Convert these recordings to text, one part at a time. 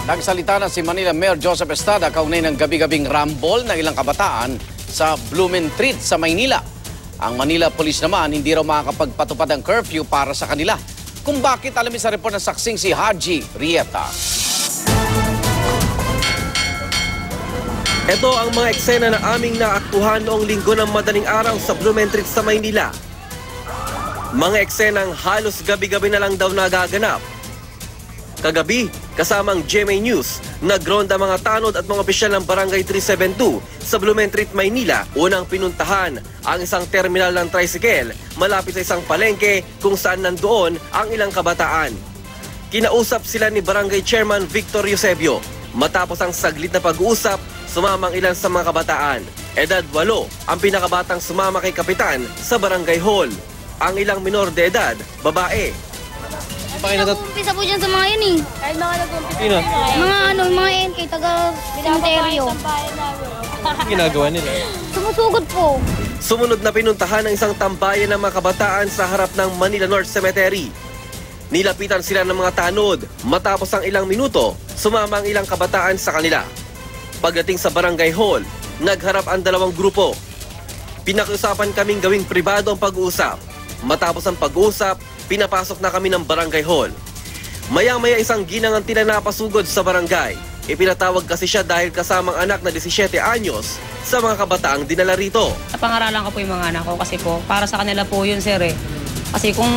Nagsalita na si Manila Mayor Joseph Estrada kaugnay ng gabi-gabing rambol ng ilang kabataan sa Blumentritt sa Maynila. Ang Manila Police naman hindi raw makakapagpatupad ng curfew para sa kanila. Kung bakit, alamin sa report ng saksing si Haji Rieta. Ito ang mga eksena na aming naaktuhan noong linggo ng madaling araw sa Blumentritt sa Maynila. Mga eksenang halos gabi-gabi na lang daw nagaganap. Kagabi, kasamang GMA News, nagronda mga tanod at mga opisyal ng Barangay 372 sa Blumentritt, Maynila. Unang pinuntahan ang isang terminal ng tricycle malapit sa isang palengke kung saan nandoon ang ilang kabataan. Kinausap sila ni Barangay Chairman Victor Eusebio. Matapos ang saglit na pag-uusap, sumamang ilan sa mga kabataan. Edad 8 ang pinakabatang sumama kay Kapitan sa Barangay Hall. Ang ilang minor de edad, babae. Nag-umpisa po dyan sa mga yun eh. Kahit mga nag-umpisa Mga mga NK, taga-cemeteryo. Ginagawa nila. Sumusugod po. Sumunod na pinuntahan ng isang tambayan ng mga kabataan sa harap ng Manila North Cemetery. Nilapitan sila ng mga tanod. Matapos ang ilang minuto, sumama ang ilang kabataan sa kanila. Pagdating sa Barangay Hall, nagharap ang dalawang grupo. Pinakiusapan kaming gawing pribado ang pag-uusap. Matapos ang pag-uusap, pinapasok na kami ng Barangay Hall. Maya-maya isang ginang ang tinanapasugod sa barangay. Ipinatawag kasi siya dahil kasamang anak na 17 anyos sa mga kabataang dinala rito. Napangaralan ko po yung mga anak ko kasi po para sa kanila po yun, sir eh. Kasi kung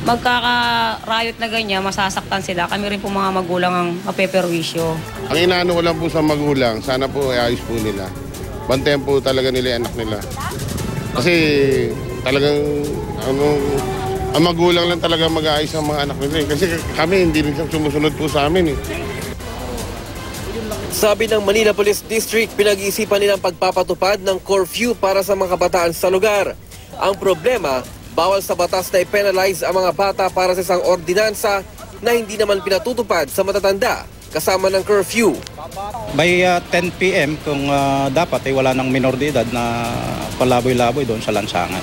magkaka-riot na ganyan, masasaktan sila. Kami rin po mga magulang ang mapeperwisyo. Ang inaano ko lang po sa magulang, sana po ayos po nila. Bantayan po talaga nila yung anak nila. Kasi talagang ang magulang lang talaga mag-aayos ang mga anak nila. Kasi kami hindi rin sumusunod po sa amin eh. Sabi ng Manila Police District, pinag-iisipan nilang pagpapatupad ng curfew para sa mga kabataan sa lugar. Ang problema, bawal sa batas na i-penalize ang mga bata para sa isang ordinansa na hindi naman pinatutupad sa matatanda kasama ng curfew. By 10 p.m. kung dapat ay wala ng minor de edad na palaboy-laboy doon sa lansangan.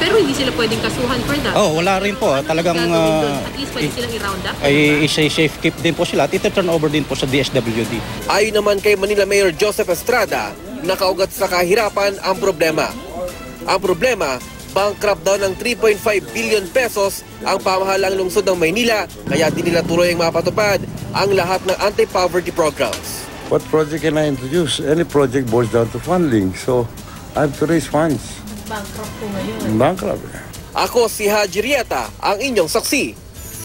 Pero hindi sila pwedeng kasuhan for that? Oh, wala rin po. Talagang at least pwede silang i-round up? ay safe keep din po sila at iti-turn over din po sa DSWD. Ayon naman kay Manila Mayor Joseph Estrada, nakaugat sa kahirapan ang problema. Ang problema, bankrupt daw ng 3.5 billion pesos ang pamahalaang lungsod ng Maynila, kaya di nila tuloy ang mapatupad ang lahat ng anti-poverty programs. What project can I introduce? Any project boils down to funding, so I have to raise funds. Bankrupt po ngayon. Bankrupt. Ako si Haji Rieta, ang inyong saksi.